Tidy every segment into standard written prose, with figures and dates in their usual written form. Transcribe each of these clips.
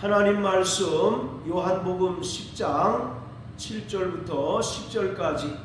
하나님 말씀 요한복음 10장 7절부터 10절까지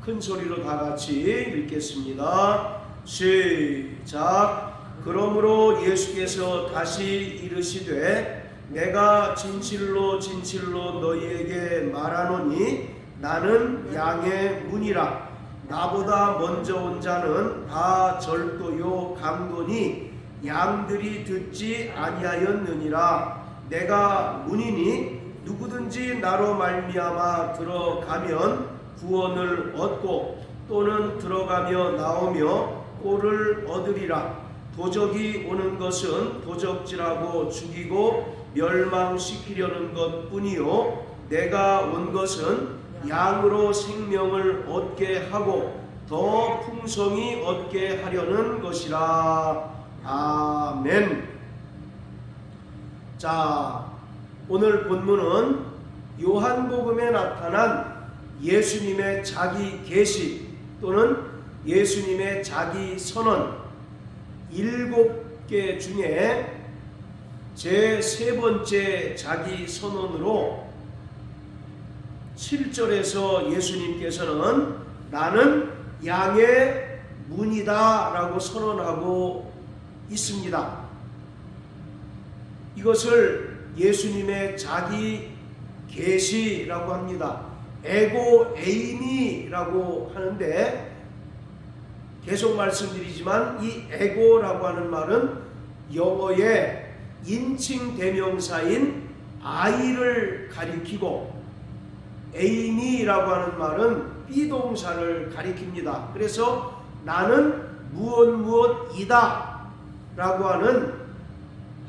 큰 소리로 다 같이 읽겠습니다. 시작. 그러므로 예수께서 다시 이르시되 내가 진실로 진실로 너희에게 말하노니 나는 양의 문이라. 나보다 먼저 온 자는 다 절도요 강도니 양들이 듣지 아니하였느니라. 내가 문이니 누구든지 나로 말미암아 들어가면 구원을 얻고 또는 들어가며 나오며 꼴을 얻으리라. 도적이 오는 것은 도적질하고 죽이고 멸망시키려는 것뿐이요 내가 온 것은 양으로 생명을 얻게 하고 더 풍성히 얻게 하려는 것이라. 아멘. 자, 오늘 본문은 요한복음에 나타난 예수님의 자기 계시 또는 예수님의 자기 선언 7개 중에 제 3번째 자기 선언으로 7절에서 예수님께서는 나는 양의 문이다 라고 선언하고 있습니다. 이것을 예수님의 자기 계시라고 합니다. 에고 에이미라고 하는데 계속 말씀드리지만 이 에고라고 하는 말은 영어의 인칭 대명사인 I를 가리키고 에이미라고 하는 말은 비동사를 가리킵니다. 그래서 나는 무엇이다 라고 하는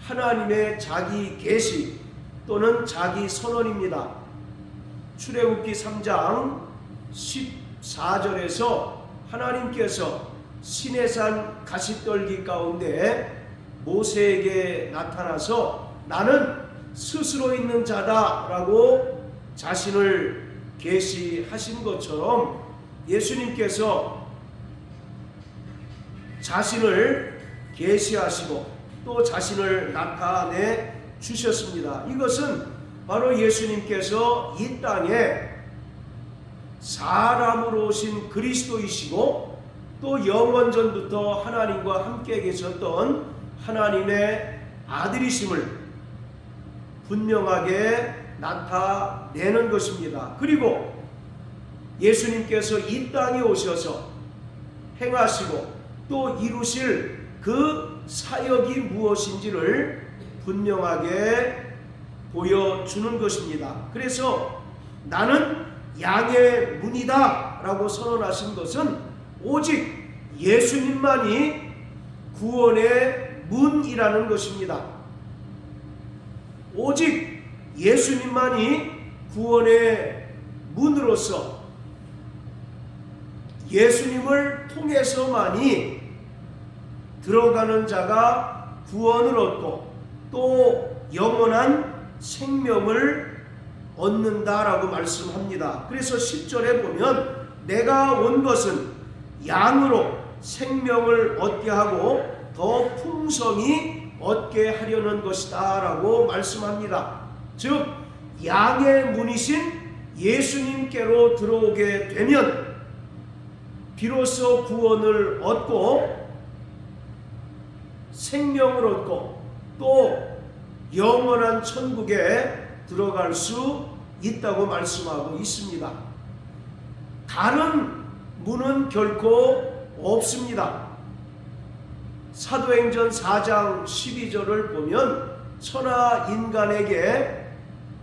하나님의 자기 계시 또는 자기 선언입니다. 출애굽기 3장 14절에서 하나님께서 시내산 가시떨기 가운데 모세에게 나타나서 나는 스스로 있는 자다 라고 자신을 계시하신 것처럼 예수님께서 자신을 계시하시고 또 자신을 나타내 주셨습니다. 이것은 바로 예수님께서 이 땅에 사람으로 오신 그리스도이시고 또 영원전부터 하나님과 함께 계셨던 하나님의 아들이심을 분명하게 나타내는 것입니다. 그리고 예수님께서 이 땅에 오셔서 행하시고 또 이루실 그 사역이 무엇인지를 분명하게 보여주는 것입니다. 그래서 나는 양의 문이다 라고 선언하신 것은 오직 예수님만이 구원의 문이라는 것입니다. 오직 예수님만이 구원의 문으로서 예수님을 통해서만이 들어가는 자가 구원을 얻고 또 영원한 생명을 얻는다라고 말씀합니다. 그래서 10절에 보면 내가 온 것은 양으로 생명을 얻게 하고 더 풍성히 얻게 하려는 것이다 라고 말씀합니다. 즉 양의 문이신 예수님께로 들어오게 되면 비로소 구원을 얻고 생명을 얻고 또 영원한 천국에 들어갈 수 있다고 말씀하고 있습니다. 다른 문은 결코 없습니다. 사도행전 4장 12절을 보면 천하 인간에게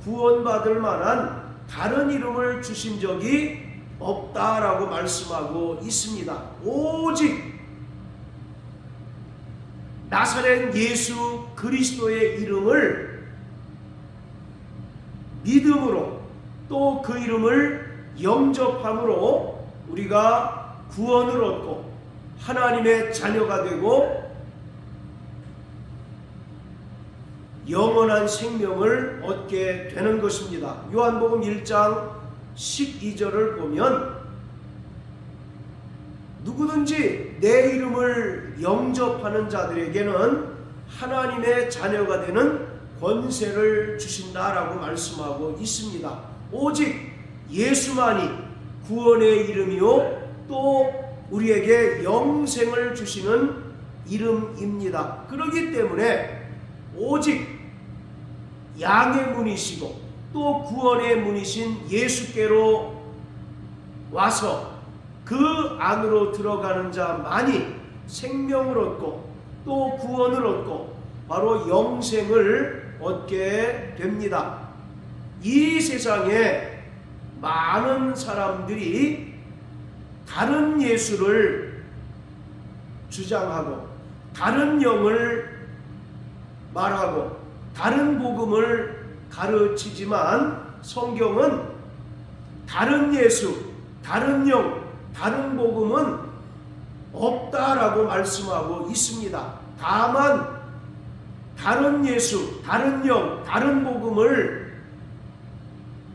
구원받을 만한 다른 이름을 주신 적이 없다라고 말씀하고 있습니다. 오직 나사렛 예수 그리스도의 이름을 믿음으로 또 그 이름을 영접함으로 우리가 구원을 얻고 하나님의 자녀가 되고 영원한 생명을 얻게 되는 것입니다. 요한복음 1장 12절을 보면 누구든지 내 이름을 영접하는 자들에게는 하나님의 자녀가 되는 권세를 주신다라고 말씀하고 있습니다. 오직 예수만이 구원의 이름이요 또 우리에게 영생을 주시는 이름입니다. 그렇기 때문에 오직 양의 문이시고 또 구원의 문이신 예수께로 와서 그 안으로 들어가는 자만이 생명을 얻고 또 구원을 얻고 바로 영생을 얻게 됩니다. 이 세상에 많은 사람들이 다른 예수를 주장하고 다른 영을 말하고 다른 복음을 가르치지만 성경은 다른 예수, 다른 영, 다른 복음은 없다라고 말씀하고 있습니다. 다만 다른 예수, 다른 영, 다른 복음을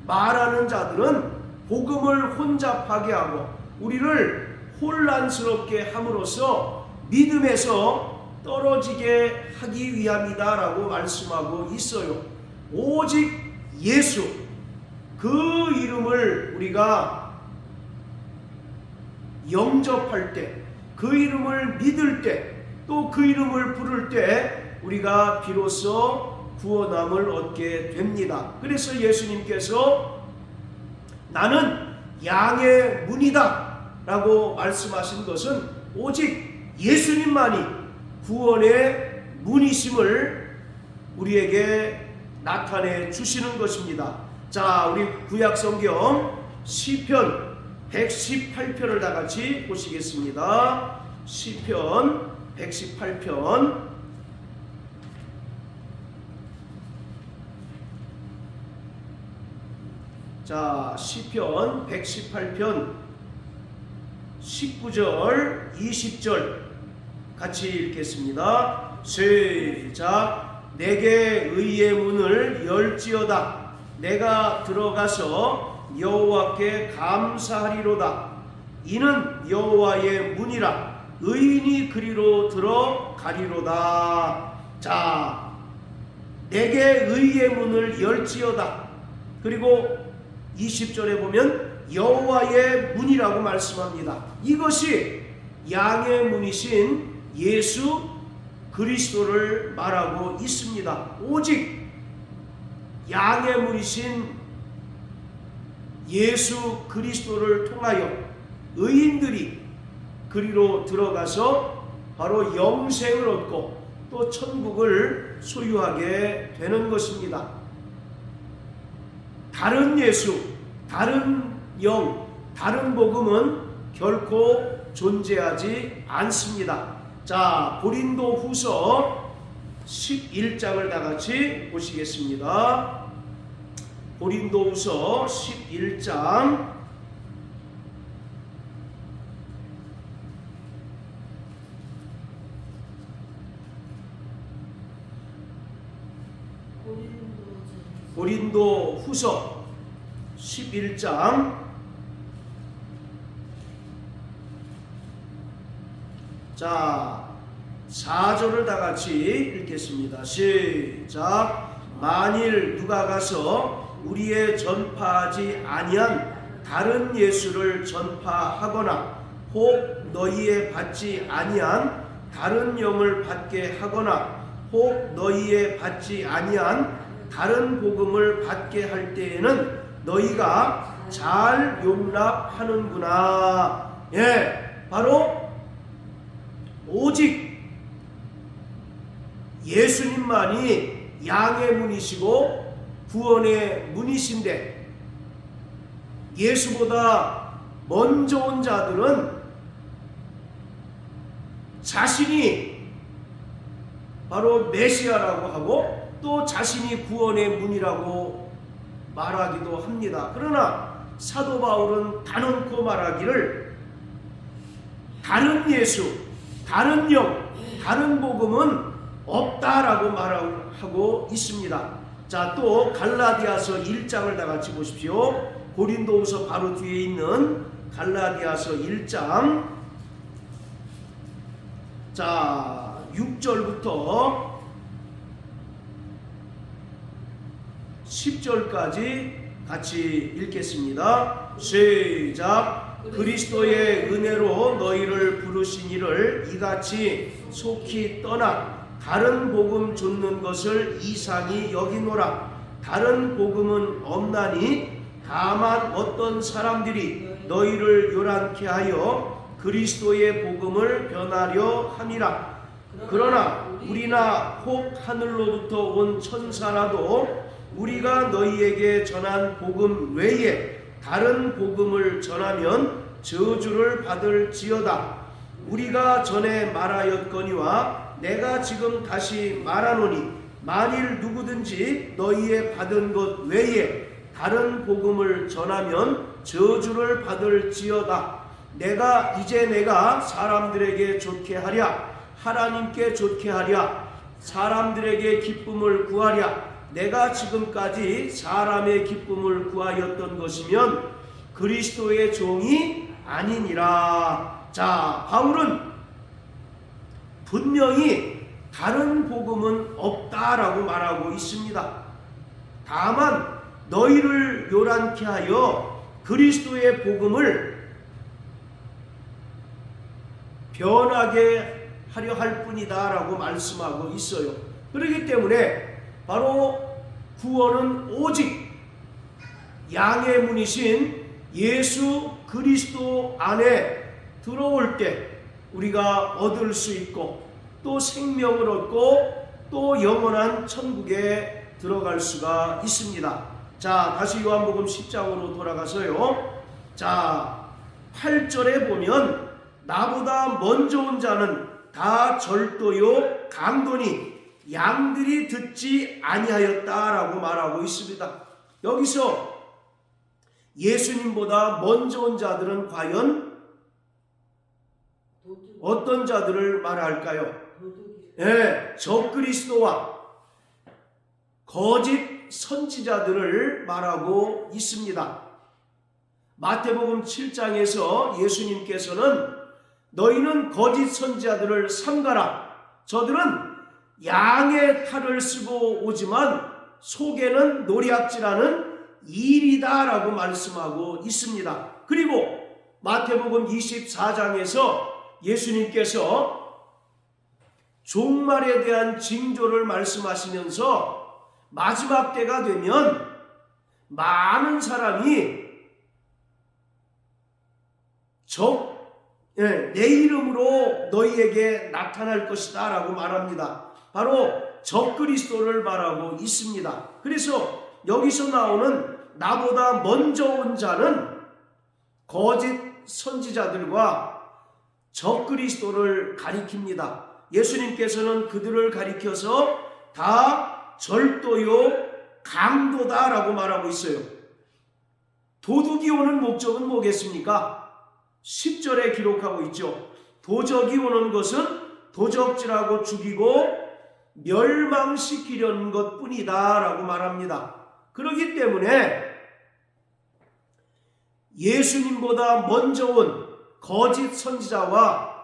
말하는 자들은 복음을 혼잡하게 하고 우리를 혼란스럽게 함으로써 믿음에서 떨어지게 하기 위함이다라고 말씀하고 있어요. 오직 예수, 그 이름을 우리가 영접할 때, 그 이름을 믿을 때, 또 그 이름을 부를 때 우리가 비로소 구원함을 얻게 됩니다. 그래서 예수님께서 나는 양의 문이다 라고 말씀하신 것은 오직 예수님만이 구원의 문이심을 우리에게 나타내 주시는 것입니다. 자, 우리 구약성경 시편 118편을 다 같이 보시겠습니다. 시편 118편 자, 시편 118편 19절 20절 같이 읽겠습니다. 시작. 내게 의의 문을 열지어다. 내가 들어가서 여호와께 감사하리로다. 이는 여호와의 문이라. 의인이 그리로 들어가리로다. 자, 내게 의의 문을 열지어다. 그리고 20절에 보면 여호와의 문이라고 말씀합니다. 이것이 양의 문이신 예수 그리스도를 말하고 있습니다. 오직 양의 문이신 예수 그리스도를 통하여 의인들이 그리로 들어가서 바로 영생을 얻고 또 천국을 소유하게 되는 것입니다. 다른 예수, 다른 영, 다른 복음은 결코 존재하지 않습니다. 자, 고린도 후서 11장을 다 같이 보시겠습니다. 고린도 후서 11장 고린도 후서 11장 자 4절을 다 같이 읽겠습니다. 시작. 만일 누가 가서 우리의 전파하지 아니한 다른 예수를 전파하거나 혹 너희의 받지 아니한 다른 영을 받게 하거나 혹 너희의 받지 아니한 다른 복음을 받게 할 때에는 너희가 잘 용납하는구나. 예, 바로 오직 예수님만이 양의 문이시고 구원의 문이신데 예수보다 먼저 온 자들은 자신이 바로 메시아라고 하고 또 자신이 구원의 문이라고 말하기도 합니다. 그러나 사도 바울은 단언코 말하기를 다른 예수, 다른 영, 다른 복음은 없다라고 말하고 있습니다. 자, 또 갈라디아서 1장을 다 같이 보십시오. 고린도후서 바로 뒤에 있는 갈라디아서 1장 자 6절부터 10절까지 같이 읽겠습니다. 시작. 그리스도의 은혜로 너희를 부르신 이를 이같이 속히 떠나 다른 복음 좇는 것을 이상히 여기노라. 다른 복음은 없나니 다만 어떤 사람들이 너희를 요란케 하여 그리스도의 복음을 변하려 함이라. 그러나 우리나 혹 하늘로부터 온 천사라도 우리가 너희에게 전한 복음 외에 다른 복음을 전하면 저주를 받을지어다. 우리가 전에 말하였거니와 내가 지금 다시 말하노니 만일 누구든지 너희의 받은 것 외에 다른 복음을 전하면 저주를 받을지어다. 내가 사람들에게 좋게 하랴 하나님께 좋게 하랴 사람들에게 기쁨을 구하랴. 내가 지금까지 사람의 기쁨을 구하였던 것이면 그리스도의 종이 아니니라. 자, 바울은 분명히 다른 복음은 없다라고 말하고 있습니다. 다만 너희를 요란케 하여 그리스도의 복음을 변하게 하려 할 뿐이다 라고 말씀하고 있어요. 그렇기 때문에 바로 구원은 오직 양의 문이신 예수 그리스도 안에 들어올 때 우리가 얻을 수 있고 또 생명을 얻고 또 영원한 천국에 들어갈 수가 있습니다. 자, 다시 요한복음 10장으로 돌아가서요. 자, 8절에 보면 나보다 먼저 온 자는 다 절도요 강도니 양들이 듣지 아니하였다라고 말하고 있습니다. 여기서 예수님보다 먼저 온 자들은 과연 어떤 자들을 말할까요? 적그리스도와 거짓 선지자들을 말하고 있습니다. 마태복음 7장에서 예수님께서는 너희는 거짓 선지자들을 삼가라. 저들은 양의 탈을 쓰고 오지만 속에는 노략질하는 일이다 라고 말씀하고 있습니다. 그리고 마태복음 24장에서 예수님께서 종말에 대한 징조를 말씀하시면서 마지막 때가 되면 많은 사람이 내 이름으로 너희에게 나타날 것이다 라고 말합니다. 바로 적그리스도를 말하고 있습니다. 그래서 여기서 나오는 나보다 먼저 온 자는 거짓 선지자들과 적그리스도를 가리킵니다. 예수님께서는 그들을 가리켜서 다 절도요 강도다 라고 말하고 있어요. 도둑이 오는 목적은 뭐겠습니까? 10절에 기록하고 있죠. 도적이 오는 것은 도적질하고 죽이고 멸망시키려는 것뿐이다 라고 말합니다. 그렇기 때문에 예수님보다 먼저 온 거짓 선지자와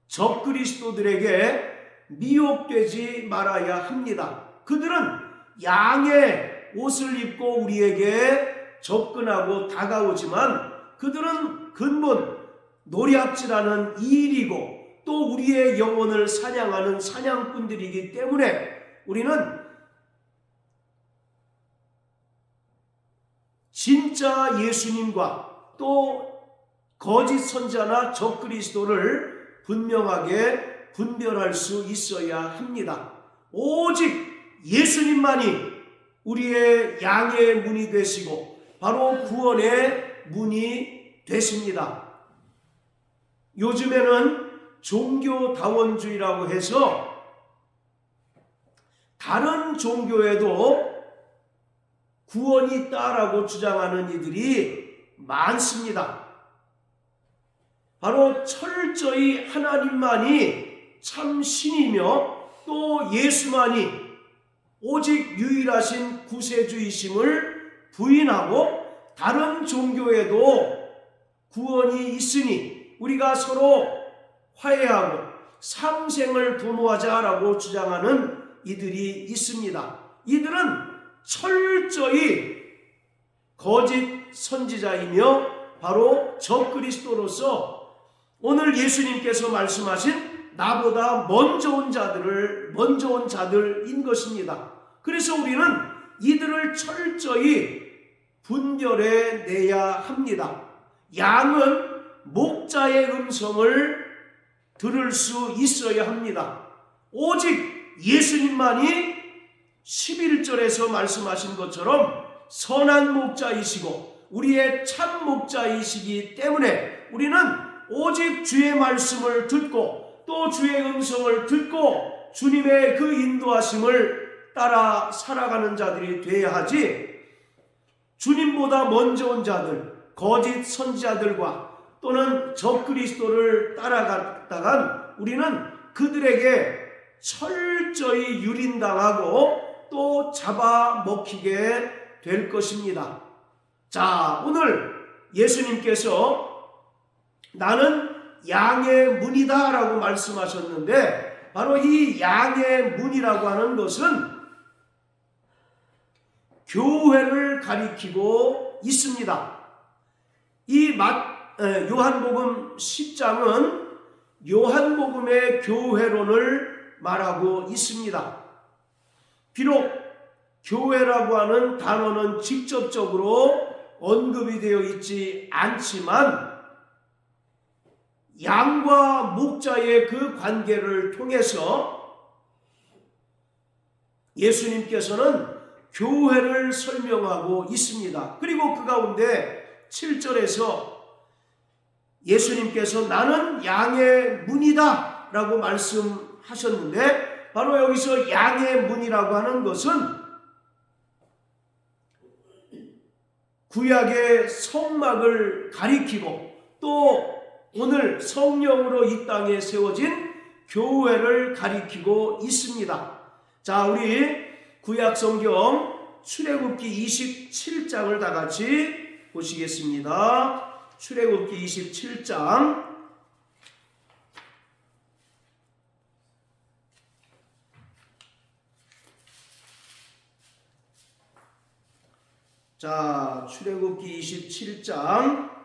적그리스도들에게 미혹되지 말아야 합니다. 그들은 양의 옷을 입고 우리에게 접근하고 다가오지만 그들은 근본 노략질하는 일이고 또 우리의 영혼을 사냥하는 사냥꾼들이기 때문에 우리는 진짜 예수님과 또 거짓 선지자나 적그리스도를 분명하게 분별할 수 있어야 합니다. 오직 예수님만이 우리의 양의 문이 되시고 바로 구원의 문이 되십니다. 요즘에는 종교다원주의라고 해서 다른 종교에도 구원이 있다라고 주장하는 이들이 많습니다. 바로 철저히 하나님만이 참 신이며 또 예수만이 오직 유일하신 구세주이심을 부인하고 다른 종교에도 구원이 있으니 우리가 서로 화해하고 삼생을 도모하자라고 주장하는 이들이 있습니다. 이들은 철저히 거짓 선지자이며 바로 적그리스도로서 오늘 예수님께서 말씀하신 나보다 먼저 온 자들인 것입니다. 그래서 우리는 이들을 철저히 분별해 내야 합니다. 양은 목자의 음성을 들을 수 있어야 합니다. 오직 예수님만이 11절에서 말씀하신 것처럼 선한 목자이시고 우리의 참 목자이시기 때문에 우리는 오직 주의 말씀을 듣고 또 주의 음성을 듣고 주님의 그 인도하심을 따라 살아가는 자들이 되어야 하지, 주님보다 먼저 온 자들, 거짓 선지자들과 또는 적그리스도를 따라갔다간 우리는 그들에게 철저히 유린당하고 또 잡아먹히게 될 것입니다. 자, 오늘 예수님께서 나는 양의 문이다 라고 말씀하셨는데, 바로 이 양의 문이라고 하는 것은 교회를 가리키고 있습니다. 이 요한복음 10장은 요한복음의 교회론을 말하고 있습니다. 비록 교회라고 하는 단어는 직접적으로 언급이 되어 있지 않지만 양과 목자의 그 관계를 통해서 예수님께서는 교회를 설명하고 있습니다. 그리고 그 가운데 7절에서 예수님께서 나는 양의 문이다 라고 말씀하셨는데, 바로 여기서 양의 문이라고 하는 것은 구약의 성막을 가리키고 또 오늘 성령으로 이 땅에 세워진 교회를 가리키고 있습니다. 자, 우리 구약 성경 출애굽기 27장을 다 같이 보시겠습니다. 출애굽기 27장 자, 출애굽기 27장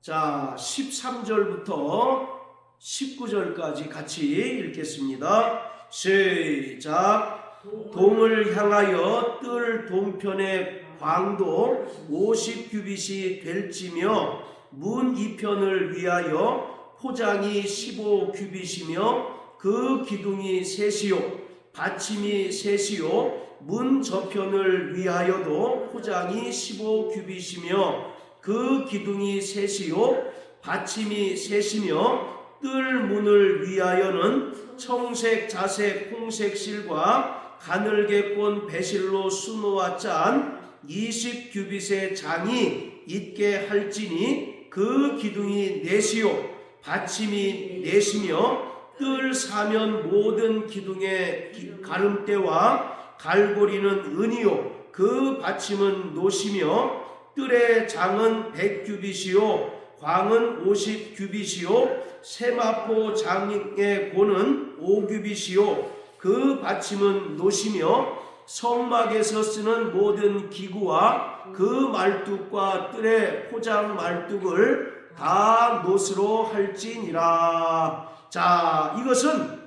자, 13절부터 19절까지 같이 읽겠습니다. 시작. 동을 향하여 뜰 동편의 광도 50규빗이 될지며 문 이편을 위하여 포장이 15규빗이며 그 기둥이 셋이요 받침이 셋이요 문 저편을 위하여도 포장이 15규빗이며 그 기둥이 셋이요 받침이 셋이며 뜰 문을 위하여는 청색, 자색, 홍색 실과 가늘게 꼰 배실로 수놓아 짠 20규빗의 장이 있게 할지니 그 기둥이 넷이요 받침이 넷이며 뜰 사면 모든 기둥의 가름대와 갈고리는 은이요 그 받침은 노시며 뜰의 장은 100규빗이요 광은 50규빗이요 세마포 장의 고는 5규빗이요 그 받침은 노시며 성막에서 쓰는 모든 기구와 그 말뚝과 뜰의 포장 말뚝을 다 노스로 할지니라. 자, 이것은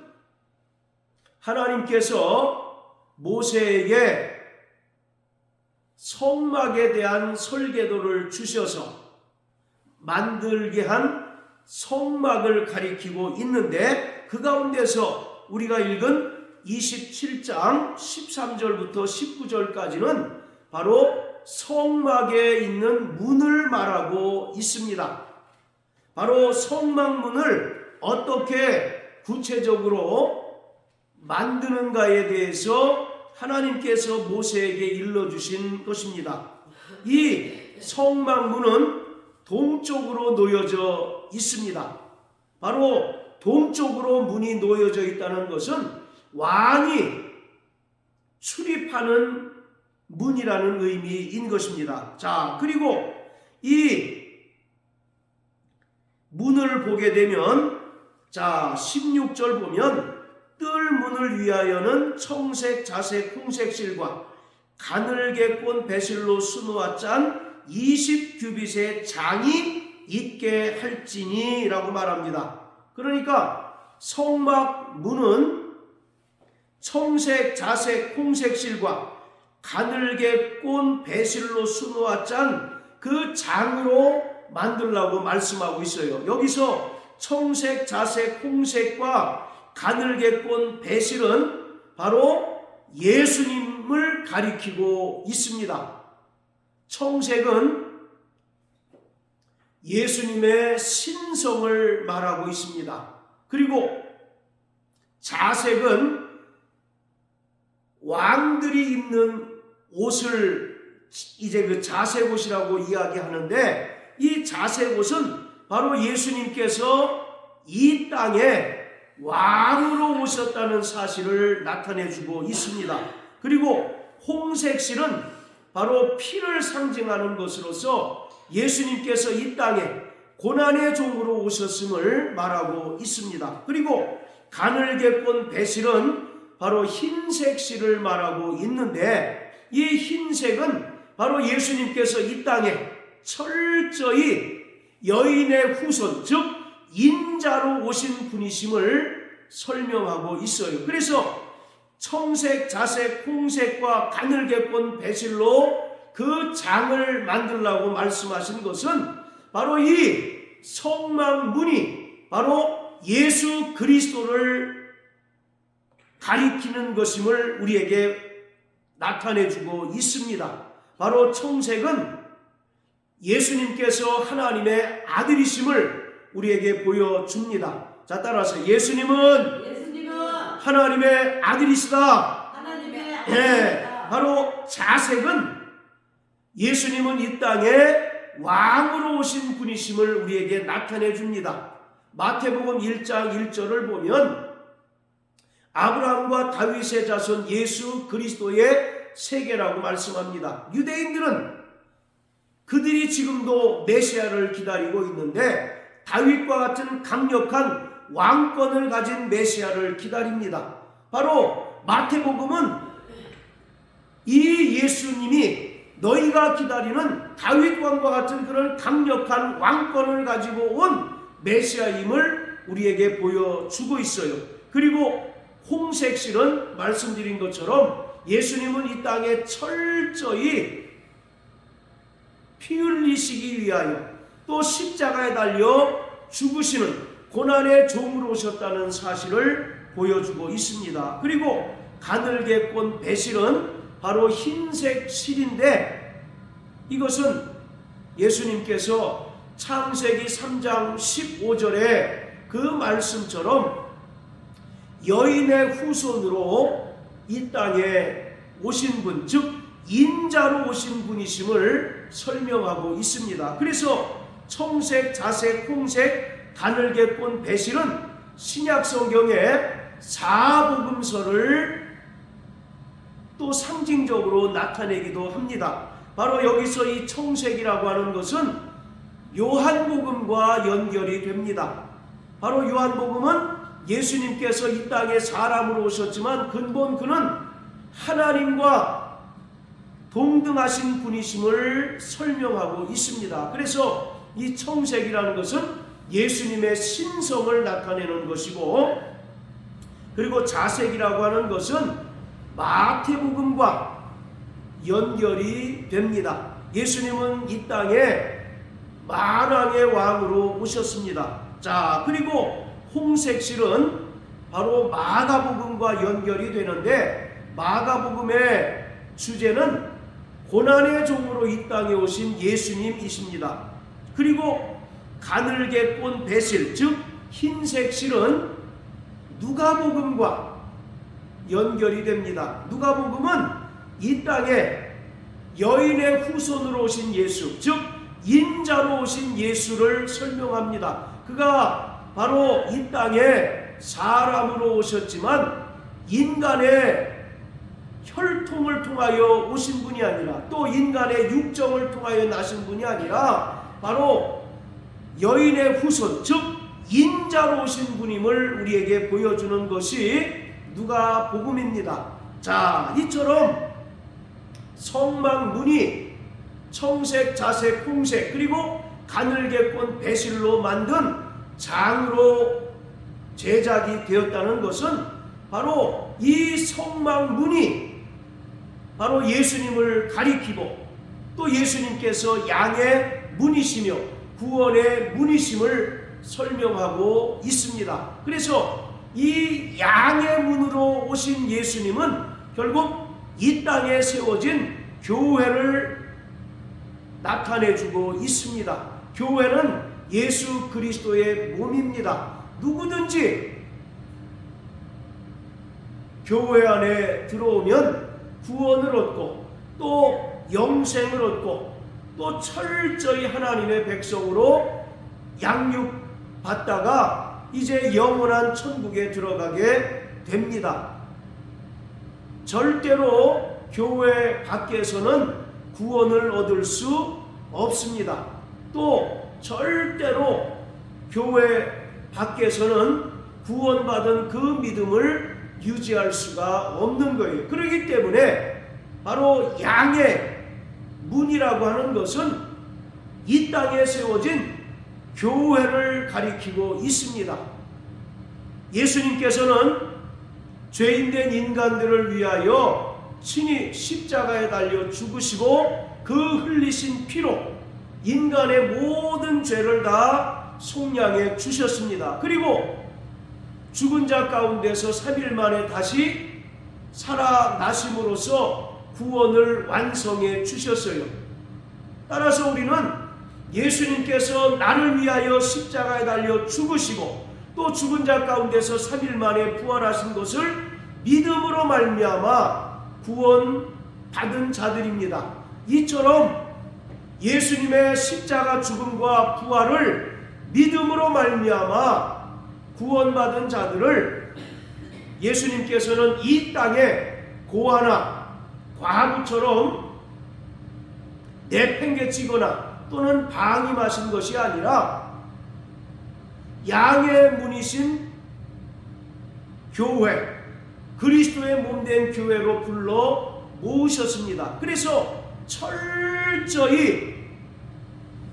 하나님께서 모세에게 성막에 대한 설계도를 주셔서 만들게 한 성막을 가리키고 있는데, 그 가운데서 우리가 읽은 27장 13절부터 19절까지는 바로 성막에 있는 문을 말하고 있습니다. 바로 성막문을 어떻게 구체적으로 만드는가에 대해서 하나님께서 모세에게 일러주신 것입니다. 이 성막문은 동쪽으로 놓여져 있습니다. 바로 동쪽으로 문이 놓여져 있다는 것은 왕이 출입하는 문이라는 의미인 것입니다. 자, 그리고 이 문을 보게 되면, 자 16절 보면 뜰 문을 위하여는 청색, 자색, 홍색 실과 가늘게 꼰 배실로 수놓아 짠 20규빗의 장이 있게 할지니 라고 말합니다. 그러니까 성막 문은 청색, 자색, 홍색 실과 가늘게 꼰 배실로 수놓아 짠 그 장으로 만들라고 말씀하고 있어요. 여기서 청색, 자색, 홍색과 가늘게 꼰 배실은 바로 예수님을 가리키고 있습니다. 청색은 예수님의 신성을 말하고 있습니다. 그리고 자색은 왕들이 입는 옷을 이제 그 자색 옷이라고 이야기하는데, 이 자색 옷은 바로 예수님께서 이 땅에 왕으로 오셨다는 사실을 나타내주고 있습니다. 그리고 홍색 실은 바로 피를 상징하는 것으로서 예수님께서 이 땅에 고난의 종으로 오셨음을 말하고 있습니다. 그리고 가늘게 꼰 배실은 바로 흰색 실을 말하고 있는데, 이 흰색은 바로 예수님께서 이 땅에 철저히 여인의 후손, 즉 인자로 오신 분이심을 설명하고 있어요. 그래서 청색, 자색, 홍색과 가늘게 꼰 배실로 그 장을 만들라고 말씀하신 것은 바로 이 성막문이 바로 예수 그리스도를 가리키는 것임을 우리에게 나타내주고 있습니다. 바로 청색은 예수님께서 하나님의 아들이심을 우리에게 보여줍니다. 자, 따라서 예수님은 하나님의 아들이시다. 네, 바로 자색은 예수님은 이 땅에 왕으로 오신 분이심을 우리에게 나타내 줍니다. 마태복음 1장 1절을 보면 아브라함과 다윗의 자손 예수 그리스도의 세계라고 말씀합니다. 유대인들은 그들이 지금도 메시아를 기다리고 있는데 다윗과 같은 강력한 왕권을 가진 메시아를 기다립니다. 바로 마태복음은 이 예수님이 너희가 기다리는 다윗 왕과 같은 그런 강력한 왕권을 가지고 온 메시아임을 우리에게 보여주고 있어요. 그리고 홍색 실은 말씀드린 것처럼 예수님은 이 땅에 철저히 피 흘리시기 위하여 또 십자가에 달려 죽으시는 고난의 종으로 오셨다는 사실을 보여주고 있습니다. 그리고 가늘게 꼰 배실은 바로 흰색 실인데, 이것은 예수님께서 창세기 3장 15절에 그 말씀처럼 여인의 후손으로 이 땅에 오신 분, 즉 인자로 오신 분이심을 설명하고 있습니다. 그래서 청색, 자색, 홍색, 가늘게 꼰 배실은 신약 성경에 사복음서를 또 상징적으로 나타내기도 합니다. 바로 여기서 이 청색이라고 하는 것은 요한복음과 연결이 됩니다. 바로 요한복음은 예수님께서 이 땅에 사람으로 오셨지만 근본 그는 하나님과 동등하신 분이심을 설명하고 있습니다. 그래서 이 청색이라는 것은 예수님의 신성을 나타내는 것이고, 그리고 자색이라고 하는 것은 마태복음과 연결이 됩니다. 예수님은 이 땅에 만왕의 왕으로 오셨습니다. 자, 그리고 홍색실은 바로 마가복음과 연결이 되는데, 마가복음의 주제는 고난의 종으로 이 땅에 오신 예수님이십니다. 그리고 가늘게 꼰 배실, 즉 흰색실은 누가복음과 연결이 됩니다. 누가복음은 이 땅에 여인의 후손으로 오신 예수, 즉 인자로 오신 예수를 설명합니다. 그가 바로 이 땅에 사람으로 오셨지만 인간의 혈통을 통하여 오신 분이 아니라, 또 인간의 육정을 통하여 나신 분이 아니라 바로 여인의 후손, 즉 인자로 오신 분임을 우리에게 보여주는 것이 누가복음입니다. 자, 이처럼 성막문이 청색, 자색, 홍색 그리고 가늘게 꼰 배실로 만든 장으로 제작이 되었다는 것은 바로 이 성막문이 바로 예수님을 가리키고 또 예수님께서 양의 문이시며 구원의 문이심을 설명하고 있습니다. 그래서 이 양의 문으로 오신 예수님은 결국 이 땅에 세워진 교회를 나타내주고 있습니다. 교회는 예수 그리스도의 몸입니다. 누구든지 교회 안에 들어오면 구원을 얻고 또 영생을 얻고 또 철저히 하나님의 백성으로 양육받다가 이제 영원한 천국에 들어가게 됩니다. 절대로 교회 밖에서는 구원을 얻을 수 없습니다. 또 절대로 교회 밖에서는 구원받은 그 믿음을 유지할 수가 없는 거예요. 그렇기 때문에 바로 양의 문이라고 하는 것은 이 땅에 세워진 교회를 가리키고 있습니다. 예수님께서는 죄인된 인간들을 위하여 친히 십자가에 달려 죽으시고 그 흘리신 피로 인간의 모든 죄를 다 속량해 주셨습니다. 그리고 죽은 자 가운데서 3일 만에 다시 살아나심으로써 구원을 완성해 주셨어요. 따라서 우리는 예수님께서 나를 위하여 십자가에 달려 죽으시고 또 죽은 자 가운데서 3일 만에 부활하신 것을 믿음으로 말미암아 구원받은 자들입니다. 이처럼 예수님의 십자가 죽음과 부활을 믿음으로 말미암아 구원받은 자들을 예수님께서는 이 땅에 고아나 과부처럼 내팽개치거나 또는 방임하신 것이 아니라 양의 문이신 교회, 그리스도의 몸된 교회로 불러 모으셨습니다. 그래서 철저히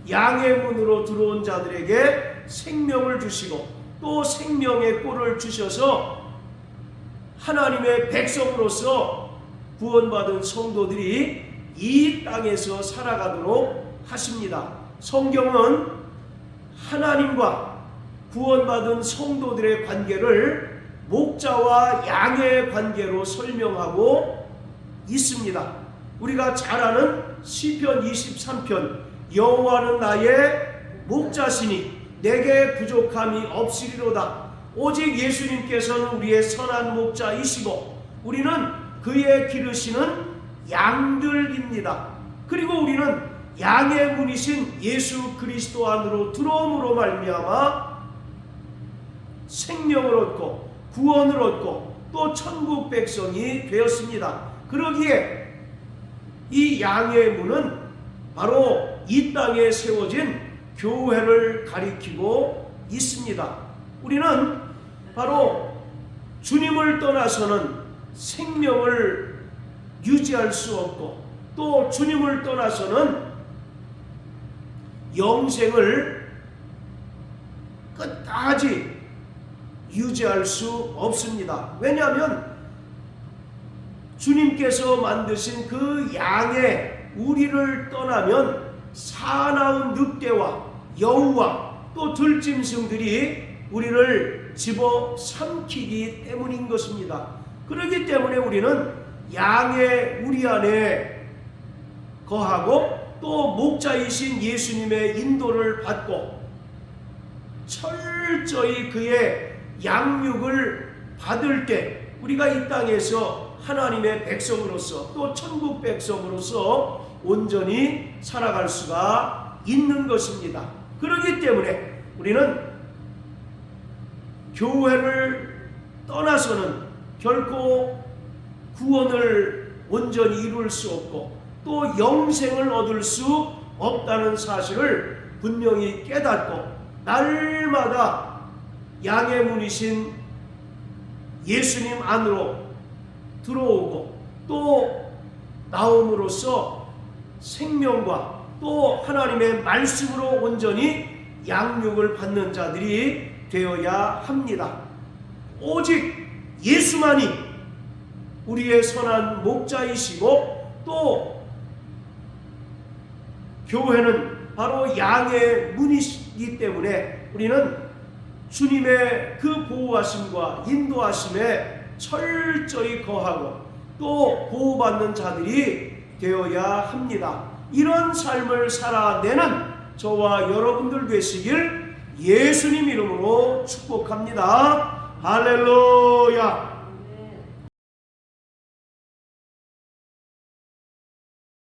양의 문으로 들어온 자들에게 생명을 주시고 또 생명의 꼴을 주셔서 하나님의 백성으로서 구원받은 성도들이 이 땅에서 살아가도록 하십니다. 성경은 하나님과 구원받은 성도들의 관계를 목자와 양의 관계로 설명하고 있습니다. 우리가 잘 아는 시편 23편 여호와는 나의 목자시니 내게 부족함이 없으리로다. 오직 예수님께서는 우리의 선한 목자이시고 우리는 그의 기르시는 양들입니다. 그리고 우리는 양의 문이신 예수 그리스도 안으로 들어옴으로 말미암아 생명을 얻고 구원을 얻고 또 천국 백성이 되었습니다. 그러기에 이 양의 문은 바로 이 땅에 세워진 교회를 가리키고 있습니다. 우리는 바로 주님을 떠나서는 생명을 유지할 수 없고 또 주님을 떠나서는 영생을 끝까지 유지할 수 없습니다. 왜냐하면 주님께서 만드신 그 양의 우리를 떠나면 사나운 늑대와 여우와 또 들짐승들이 우리를 집어삼키기 때문인 것입니다. 그렇기 때문에 우리는 양의 우리 안에 거하고 또 목자이신 예수님의 인도를 받고 철저히 그의 양육을 받을 때 우리가 이 땅에서 하나님의 백성으로서 또 천국 백성으로서 온전히 살아갈 수가 있는 것입니다. 그렇기 때문에 우리는 교회를 떠나서는 결코 구원을 온전히 이룰 수 없고 또 영생을 얻을 수 없다는 사실을 분명히 깨닫고 날마다 양의 문이신 예수님 안으로 들어오고 또 나옴으로써 생명과 또 하나님의 말씀으로 온전히 양육을 받는 자들이 되어야 합니다. 오직 예수만이 우리의 선한 목자이시고 또 교회는 바로 양의 문이기 때문에 우리는 주님의 그 보호하심과 인도하심에 철저히 거하고 또 보호받는 자들이 되어야 합니다. 이런 삶을 살아내는 저와 여러분들 되시길 예수님 이름으로 축복합니다. 할렐루야.